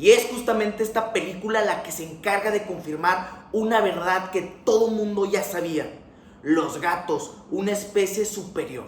Y es justamente esta película la que se encarga de confirmar una verdad que todo mundo ya sabía. Los gatos, una especie superior.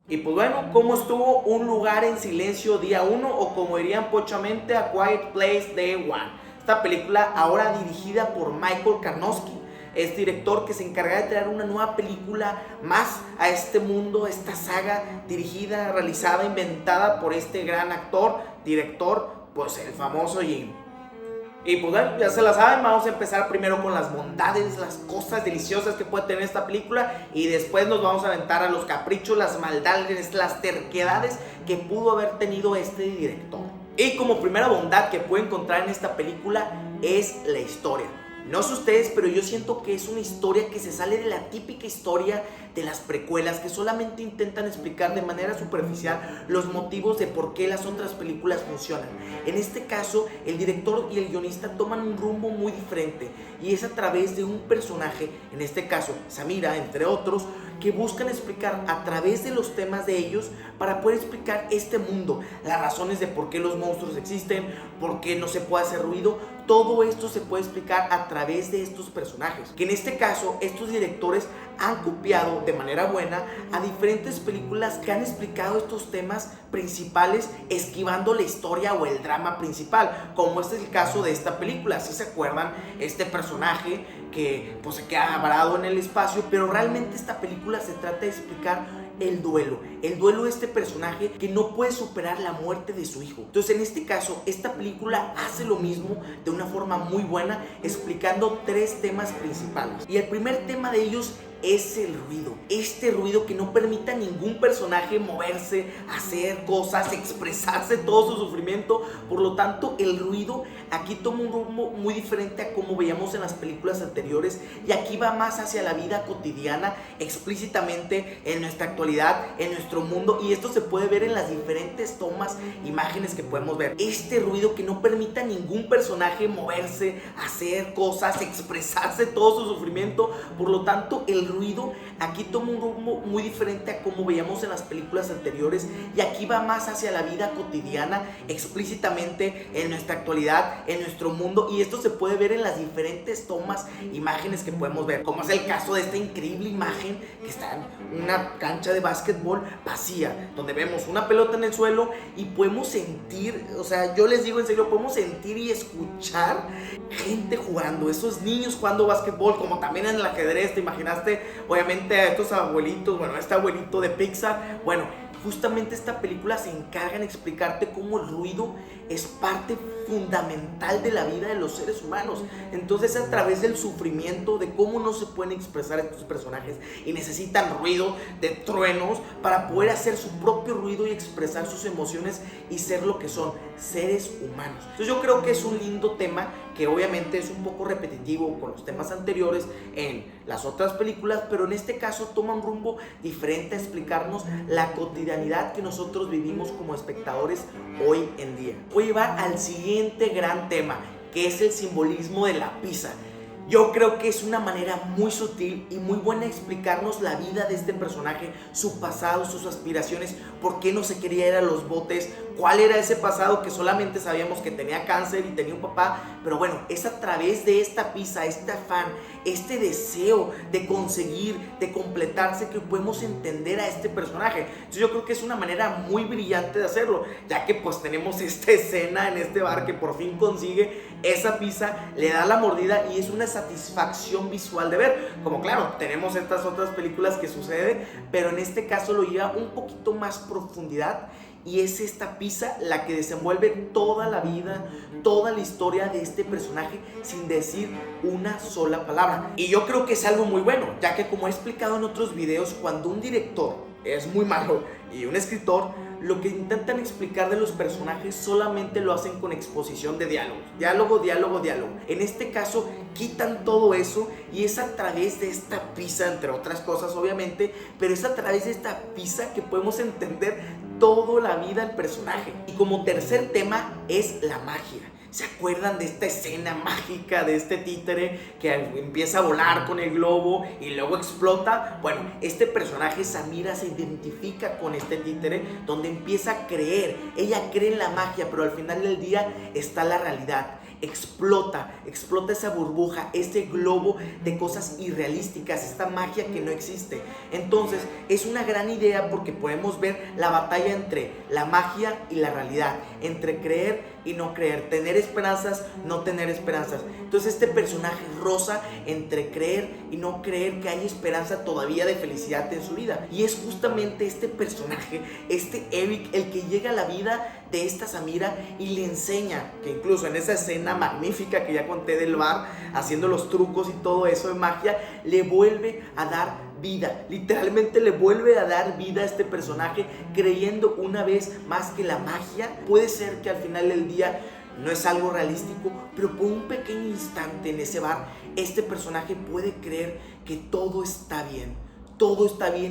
Y pues bueno, ¿cómo estuvo Un lugar en silencio día 1 o como dirían pochamente A Quiet Place Day 1? Esta película ahora dirigida por Michael Karnowski, es director que se encarga de traer una nueva película más a este mundo, esta saga dirigida, realizada, inventada por este gran actor, director, pues el famoso Jim. Y pues bueno, ya se la saben, vamos a empezar primero con las bondades, las cosas deliciosas que puede tener esta película y después nos vamos a aventar a los caprichos, las maldades, las terquedades que pudo haber tenido este director. Y como primera bondad que puedo encontrar en esta película es la historia. No sé ustedes, pero yo siento que es una historia que se sale de la típica historia de las precuelas, que solamente intentan explicar de manera superficial los motivos de por qué las otras películas funcionan. En este caso, el director y el guionista toman un rumbo muy diferente y es a través de un personaje, en este caso Samira, entre otros, que buscan explicar a través de los temas de ellos para poder explicar este mundo, las razones de por qué los monstruos existen, por qué no se puede hacer ruido. Todo esto se puede explicar a través de estos personajes, que en este caso estos directores han copiado de manera buena a diferentes películas que han explicado estos temas principales esquivando la historia o el drama principal, como este es el caso de esta película. Si se acuerdan, este personaje que pues se queda varado en el espacio, pero realmente esta película se trata de explicar el duelo de este personaje que no puede superar la muerte de su hijo. Entonces en este caso esta película hace lo mismo de una forma muy buena, explicando tres temas principales, y el primer tema de ellos es el ruido. Este ruido que no permite a ningún personaje moverse, hacer cosas, expresarse todo su sufrimiento. Por lo tanto, el ruido aquí toma un rumbo muy diferente a como veíamos en las películas anteriores, y aquí va más hacia la vida cotidiana, explícitamente en nuestra actualidad, en nuestro mundo, y esto se puede ver en las diferentes tomas, imágenes que podemos ver. Este ruido que no permite a ningún personaje moverse, hacer cosas, expresarse todo su sufrimiento. Por lo tanto, el ruido aquí toma un rumbo muy diferente a como veíamos en las películas anteriores, y aquí va más hacia la vida cotidiana, explícitamente en nuestra actualidad, en nuestro mundo, y esto se puede ver en las diferentes tomas, imágenes que podemos ver, como es el caso de esta increíble imagen que está en una cancha de básquetbol vacía, donde vemos una pelota en el suelo y podemos sentir, o sea, yo les digo en serio, podemos sentir y escuchar gente jugando, esos niños jugando básquetbol, como también en el ajedrez. ¿Te imaginaste? Obviamente a estos abuelitos, bueno, a este abuelito de Pixar. Bueno, justamente esta película se encarga en explicarte cómo el ruido es parte fundamental de la vida de los seres humanos. Entonces, a través del sufrimiento, de cómo no se pueden expresar estos personajes y necesitan ruido, de truenos, para poder hacer su propio ruido y expresar sus emociones y ser lo que son, seres humanos. Entonces yo creo que es un lindo tema que obviamente es un poco repetitivo con los temas anteriores en las otras películas, pero en este caso toma un rumbo diferente a explicarnos la cotidianidad que nosotros vivimos como espectadores hoy en día. Voy a llevar al siguiente gran tema, que es el simbolismo de la pizza. Yo creo que es una manera muy sutil y muy buena de explicarnos la vida de este personaje, su pasado, sus aspiraciones, por qué no se quería ir a los botes, cuál era ese pasado que solamente sabíamos que tenía cáncer y tenía un papá. Pero bueno, es a través de esta pizza, este afán, este deseo de conseguir, de completarse, que podemos entender a este personaje. Entonces yo creo que es una manera muy brillante de hacerlo, ya que pues tenemos esta escena en este bar que por fin consigue esa pizza, le da la mordida y es una satisfacción visual de ver. Como claro, tenemos estas otras películas que sucede, pero en este caso lo lleva un poquito más profundidad, y es esta pizza la que desenvuelve toda la vida, toda la historia de este personaje sin decir una sola palabra. Y yo creo que es algo muy bueno, ya que como he explicado en otros videos, cuando un director es muy malo y un escritor lo que intentan explicar de los personajes solamente lo hacen con exposición de diálogos. Diálogo, diálogo, diálogo. En este caso quitan todo eso y es a través de esta pizza, entre otras cosas obviamente, pero es a través de esta pizza que podemos entender toda la vida al personaje. Y como tercer tema es la magia. ¿Se acuerdan de esta escena mágica de este títere que empieza a volar con el globo y luego explota? Bueno, este personaje, Samira, se identifica con este títere, donde empieza a creer. Ella cree en la magia, pero al final del día está la realidad. Explota esa burbuja, ese globo de cosas irrealísticas, esta magia que no existe. Entonces es una gran idea porque podemos ver la batalla entre la magia y la realidad, entre creer y no creer, tener esperanzas, no tener esperanzas. Entonces este personaje roza entre creer y no creer que hay esperanza todavía de felicidad en su vida. Y es justamente este personaje, este Eric, el que llega a la vida de esta Samira y le enseña, que incluso en esa escena magnífica que ya conté del bar, haciendo los trucos y todo eso de magia, le vuelve a dar vida, literalmente le vuelve a dar vida a este personaje, creyendo una vez más que la magia puede ser que al final del día no es algo realístico, pero por un pequeño instante en ese bar, este personaje puede creer que todo está bien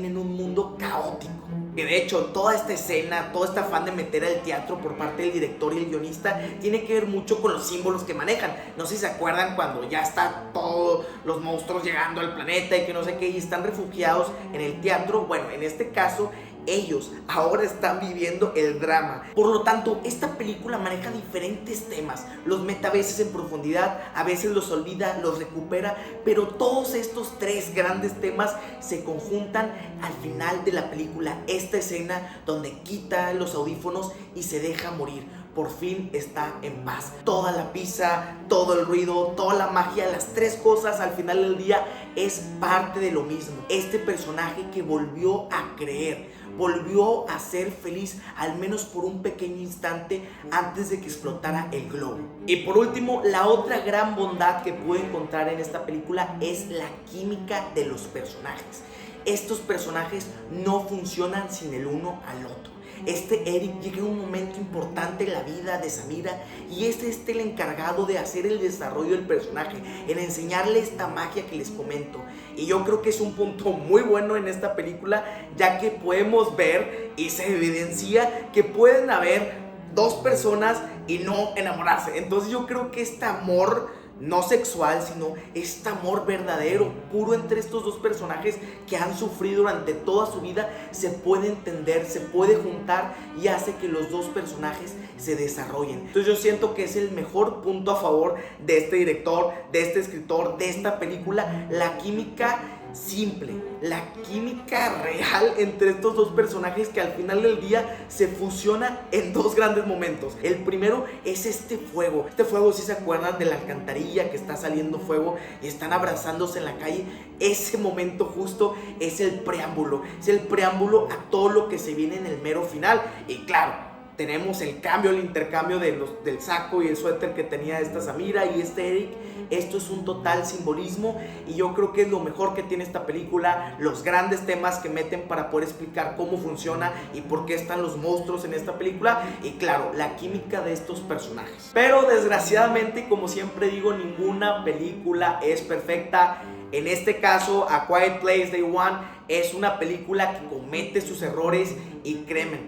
en un mundo caótico. Que de hecho toda esta escena, todo este afán de meter al teatro por parte del director y el guionista tiene que ver mucho con los símbolos que manejan. No sé si se acuerdan cuando ya están todos los monstruos llegando al planeta y que no sé qué, y están refugiados en el teatro. Bueno, en este caso ellos ahora están viviendo el drama. Por lo tanto, esta película maneja diferentes temas, los mete a veces en profundidad, a veces los olvida, los recupera, pero todos estos tres grandes temas se conjuntan al final de la película. Esta escena donde quita los audífonos y se deja morir. Por fin está en paz. Toda la pizza, todo el ruido, toda la magia, las tres cosas al final del día es parte de lo mismo. Este personaje que volvió a creer, volvió a ser feliz, al menos por un pequeño instante antes de que explotara el globo. Y por último, la otra gran bondad que pude encontrar en esta película es la química de los personajes. Estos personajes no funcionan sin el uno al otro. Este Eric llega en un momento importante en la vida de Samira y es el encargado de hacer el desarrollo del personaje, en enseñarle esta magia que les comento. Y yo creo que es un punto muy bueno en esta película, ya que podemos ver y se evidencia que pueden haber dos personas y no enamorarse. Entonces yo creo que este amor no sexual, sino este amor verdadero, puro entre estos dos personajes que han sufrido durante toda su vida, se puede entender, se puede juntar y hace que los dos personajes se desarrollen. Entonces yo siento que es el mejor punto a favor de este director, de este escritor, de esta película, la química simple, la química real entre estos dos personajes que al final del día se fusiona en dos grandes momentos. El primero es este fuego, si se acuerdan de la alcantarilla que está saliendo fuego y están abrazándose en la calle. Ese momento justo es el preámbulo a todo lo que se viene en el mero final. Y claro, tenemos el intercambio del saco y el suéter que tenía esta Samira y este Eric. Esto es un total simbolismo y yo creo que es lo mejor que tiene esta película, los grandes temas que meten para poder explicar cómo funciona y por qué están los monstruos en esta película, y claro, la química de estos personajes. Pero desgraciadamente, como siempre digo, ninguna película es perfecta. En este caso, A Quiet Place Day One es una película que comete sus errores y créanme,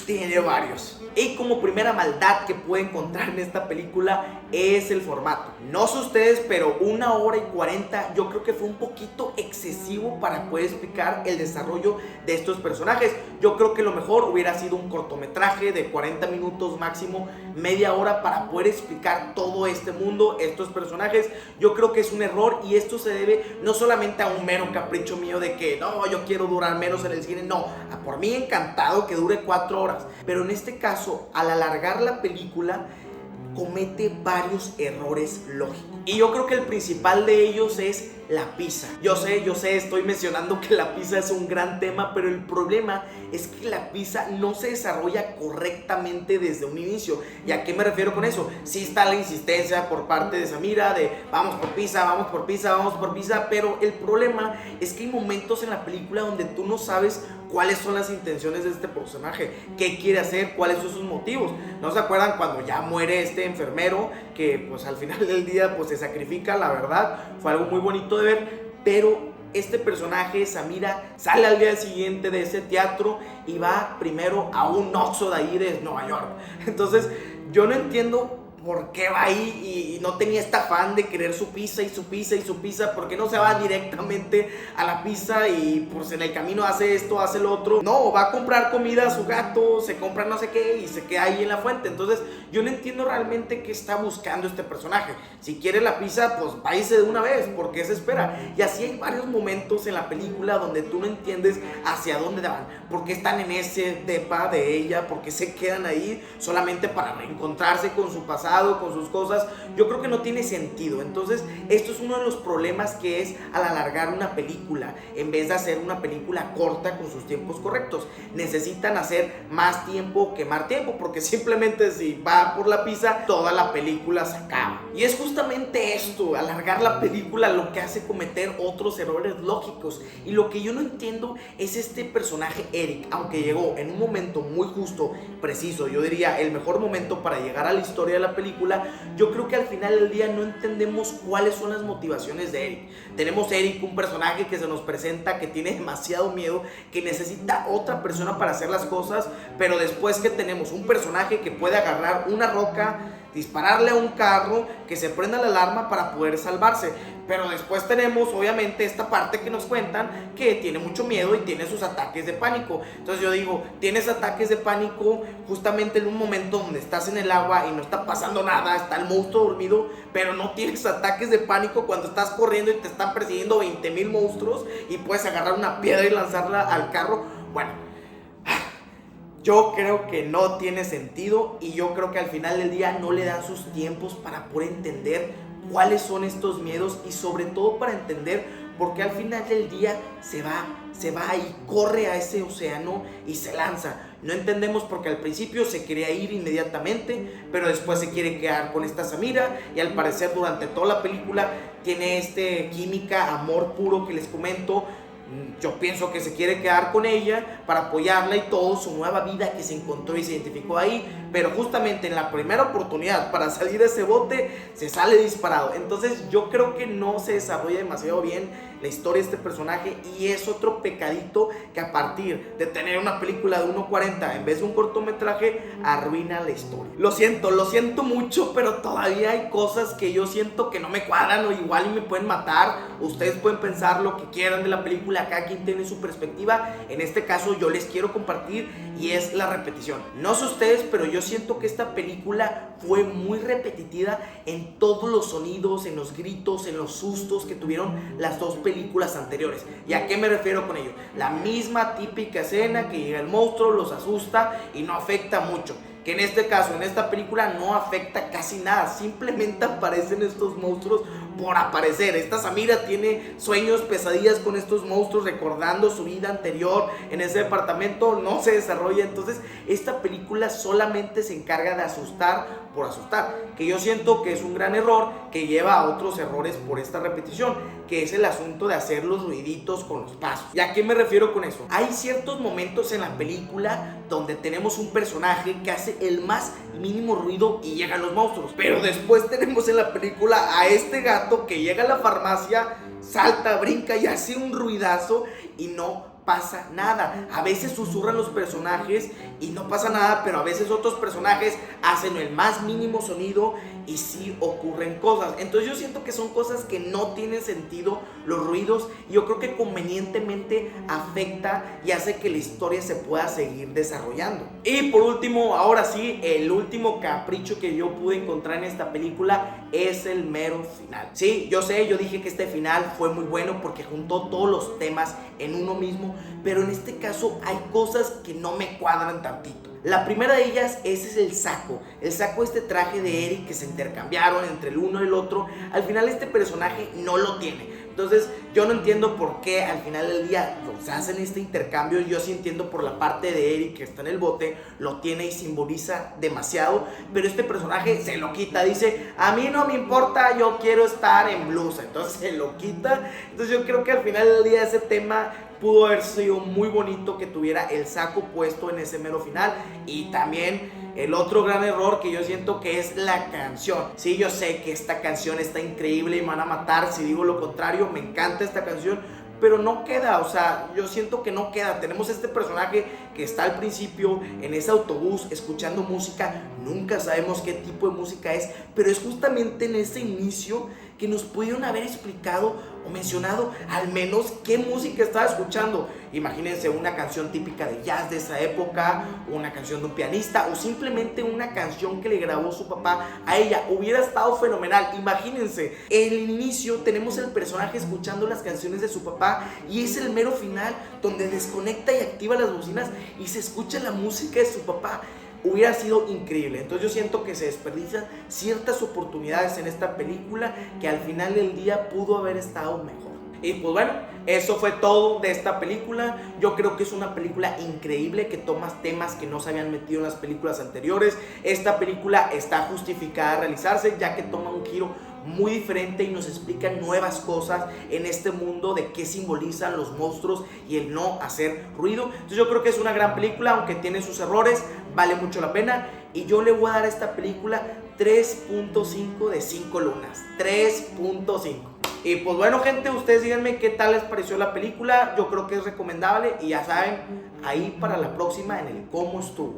tiene varios. Y como primera maldad que puede encontrar en esta película es el formato. No sé ustedes, pero 1 hora y 40 yo creo que fue un poquito excesivo para poder explicar el desarrollo de estos personajes. Yo creo que lo mejor hubiera sido un cortometraje de 40 minutos máximo, media hora, para poder explicar todo este mundo, estos personajes. Yo creo que es un error y esto se debe no solamente a un mero capricho mío de que no, yo quiero durar menos en el cine. No, por mí encantado que dure 4 horas, pero en este caso, al alargar la película, comete varios errores lógicos. Y yo creo que el principal de ellos es la pizza. Yo sé, estoy mencionando que la pizza es un gran tema, pero el problema es que la pizza no se desarrolla correctamente desde un inicio. ¿Y a qué me refiero con eso? Sí está la insistencia por parte de Samira de vamos por pizza, pero el problema es que hay momentos en la película donde tú no sabes cuáles son las intenciones de este personaje, qué quiere hacer, cuáles son sus motivos. ¿No se acuerdan cuando ya muere este enfermero que pues al final del día pues se sacrifica? La verdad fue algo muy bonito de ver, pero este personaje, Samira, sale al día siguiente de ese teatro y va primero a un Oxxo de ahí de Nueva York. Entonces, yo no entiendo por qué va ahí y no tenía este afán de querer su pizza y su pizza y su pizza. ¿Por qué no se va directamente a la pizza y pues en el camino hace esto, hace lo otro? No, va a comprar comida a su gato, se compra no sé qué y se queda ahí en la fuente. Entonces yo no entiendo realmente qué está buscando este personaje. Si quiere la pizza, pues váyase de una vez, ¿por qué se espera? Y así hay varios momentos en la película donde tú no entiendes hacia dónde van, por qué están en ese depa de ella, por qué se quedan ahí solamente para reencontrarse con su pasado, con sus cosas. Yo creo que no tiene sentido. Entonces esto es uno de los problemas que es al alargar una película en vez de hacer una película corta con sus tiempos correctos. Necesitan hacer más tiempo, quemar tiempo, porque simplemente si va por la pizza toda la película se acaba. Y es justamente esto, alargar la película, lo que hace cometer otros errores lógicos. Y lo que yo no entiendo es este personaje Eric, aunque llegó en un momento muy justo, preciso, yo diría el mejor momento para llegar a la historia de la película, yo creo que al final del día no entendemos cuáles son las motivaciones de Eric. Tenemos Eric, un personaje que se nos presenta, que tiene demasiado miedo, que necesita otra persona para hacer las cosas, pero después que tenemos un personaje que puede agarrar una roca, dispararle a un carro, que se prenda la alarma para poder salvarse. Pero después tenemos obviamente esta parte que nos cuentan que tiene mucho miedo y tiene sus ataques de pánico. Entonces yo digo, tienes ataques de pánico justamente en un momento donde estás en el agua y no está pasando nada, está el monstruo dormido, pero no tienes ataques de pánico cuando estás corriendo y te están persiguiendo 20,000 monstruos y puedes agarrar una piedra y lanzarla al carro. Bueno, yo creo que no tiene sentido y yo creo que al final del día no le dan sus tiempos para poder entender cuáles son estos miedos y sobre todo para entender por qué al final del día se va y corre a ese océano y se lanza. No entendemos porque al principio se quería ir inmediatamente, pero después se quiere quedar con esta Samira y al parecer durante toda la película tiene química, amor puro que les comento. Yo pienso que se quiere quedar con ella para apoyarla y todo su nueva vida que se encontró y se identificó ahí, pero justamente en la primera oportunidad para salir de ese bote se sale disparado. Entonces yo creo que no se desarrolla demasiado bien la historia de este personaje y es otro pecadito que a partir de tener una película de 1:40 en vez de un cortometraje arruina la historia. Lo siento mucho, pero todavía hay cosas que yo siento que no me cuadran o igual y me pueden matar. Ustedes pueden pensar lo que quieran de la película, cada quien tiene su perspectiva. En este caso yo les quiero compartir y es la repetición. No sé ustedes, pero yo siento que esta película fue muy repetitiva en todos los sonidos, en los gritos, en los sustos que tuvieron las dos películas anteriores. ¿Y a qué me refiero con ello? La misma típica escena que llega el monstruo, los asusta y no afecta mucho. Que en este caso, en esta película no afecta casi nada, simplemente aparecen estos monstruos por aparecer. Esta Samira tiene sueños, pesadillas con estos monstruos, recordando su vida anterior en ese departamento, no se desarrolla. Entonces esta película solamente se encarga de asustar por asustar, que yo siento que es un gran error que lleva a otros errores por esta repetición, que es el asunto de hacer los ruiditos con los pasos. ¿Y a qué me refiero con eso? Hay ciertos momentos en la película donde tenemos un personaje que hace el más mínimo ruido y llegan los monstruos, pero después tenemos en la película a este gato que llega a la farmacia, salta, brinca y hace un ruidazo y no pasa nada. A veces susurran los personajes y no pasa nada, pero a veces otros personajes hacen el más mínimo sonido y sí ocurren cosas. Entonces yo siento que son cosas que no tienen sentido, los ruidos, y yo creo que convenientemente afecta y hace que la historia se pueda seguir desarrollando. Y por último, ahora sí, el último capricho que yo pude encontrar en esta película es el mero final. Sí, yo sé, yo dije que este final fue muy bueno porque juntó todos los temas en uno mismo, pero en este caso hay cosas que no me cuadran tantito. La primera de ellas es el saco, este traje de Eric que se intercambiaron entre el uno y el otro. Al final este personaje no lo tiene. Entonces yo no entiendo por qué al final del día hacen este intercambio. Yo sí entiendo por la parte de Eric que está en el bote, lo tiene y simboliza demasiado, pero este personaje se lo quita, dice a mí no me importa, yo quiero estar en blusa, entonces se lo quita. Entonces yo creo que al final del día ese tema pudo haber sido muy bonito que tuviera el saco puesto en ese mero final. Y también el otro gran error que yo siento que es la canción. Sí, yo sé que esta canción está increíble y me van a matar si digo lo contrario, me encanta esta canción, pero no queda, o sea, yo siento que no queda. Tenemos este personaje que está al principio en ese autobús escuchando música, nunca sabemos qué tipo de música es, pero es justamente en ese inicio que nos pudieron haber explicado o mencionado al menos qué música estaba escuchando. Imagínense una canción típica de jazz de esa época, una canción de un pianista o simplemente una canción que le grabó su papá a ella. Hubiera estado fenomenal. Imagínense, en el inicio tenemos el personaje escuchando las canciones de su papá y es el mero final donde desconecta y activa las bocinas y se escucha la música de su papá. Hubiera sido increíble. Entonces yo siento que se desperdician ciertas oportunidades en esta película que al final del día pudo haber estado mejor. Y pues bueno, eso fue todo de esta película. Yo creo que es una película increíble que toma temas que no se habían metido en las películas anteriores. Esta película está justificada a realizarse ya que toma un giro muy diferente y nos explica nuevas cosas en este mundo de qué simbolizan los monstruos y el no hacer ruido. Entonces yo creo que es una gran película, aunque tiene sus errores, vale mucho la pena. Y yo le voy a dar a esta película 3.5 de 5 lunas. 3.5. Y pues bueno, gente, ustedes díganme qué tal les pareció la película. Yo creo que es recomendable y ya saben, ahí para la próxima en el cómo estuvo.